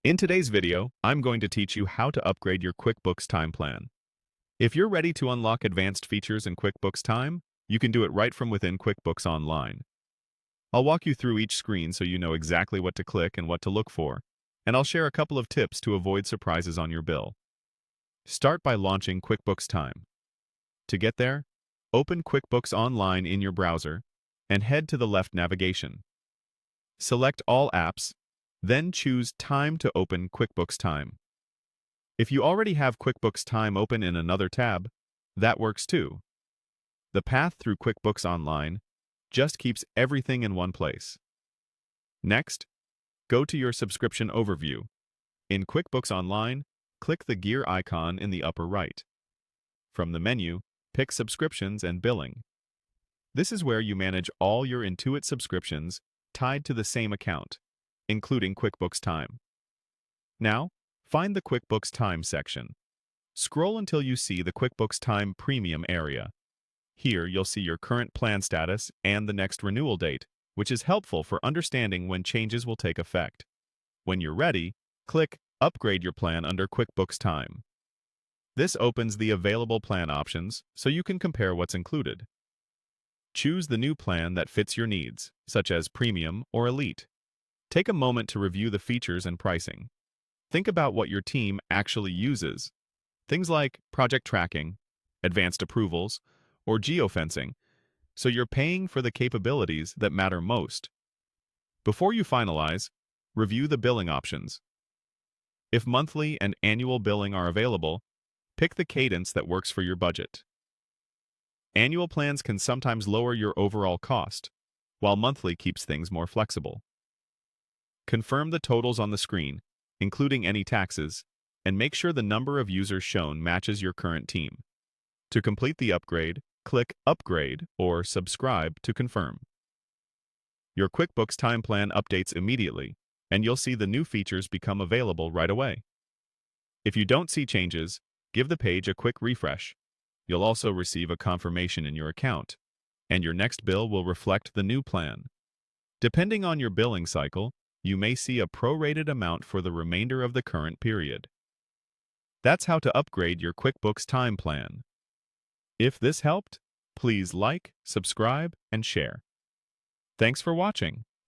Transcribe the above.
In today's video, I'm going to teach you how to upgrade your QuickBooks Time plan. If you're ready to unlock advanced features in QuickBooks Time, you can do it right from within QuickBooks Online. I'll walk you through each screen so you know exactly what to click and what to look for, and I'll share a couple of tips to avoid surprises on your bill. Start by launching QuickBooks Time. To get there, open QuickBooks Online in your browser and head to the left navigation. Select All Apps, then choose Time to open QuickBooks Time. If you already have QuickBooks Time open in another tab, that works too. The path through QuickBooks Online just keeps everything in one place. Next, go to your subscription overview. In QuickBooks Online, click the gear icon in the upper right. From the menu, pick Subscriptions and Billing. This is where you manage all your Intuit subscriptions tied to the same account, including QuickBooks Time. Now, find the QuickBooks Time section. Scroll until you see the QuickBooks Time Premium area. Here, you'll see your current plan status and the next renewal date, which is helpful for understanding when changes will take effect. When you're ready, click Upgrade Your Plan under QuickBooks Time. This opens the available plan options so you can compare what's included. Choose the new plan that fits your needs, such as Premium or Elite. Take a moment to review the features and pricing. Think about what your team actually uses. Things like project tracking, advanced approvals, or geofencing, so you're paying for the capabilities that matter most. Before you finalize, review the billing options. If monthly and annual billing are available, pick the cadence that works for your budget. Annual plans can sometimes lower your overall cost, while monthly keeps things more flexible. Confirm the totals on the screen, including any taxes, and make sure the number of users shown matches your current team. To complete the upgrade, click Upgrade or Subscribe to confirm. Your QuickBooks Time plan updates immediately, and you'll see the new features become available right away. If you don't see changes, give the page a quick refresh. You'll also receive a confirmation in your account, and your next bill will reflect the new plan. Depending on your billing cycle, you may see a prorated amount for the remainder of the current period. That's how to upgrade your QuickBooks Time plan. If this helped, please like, subscribe, and share. Thanks for watching.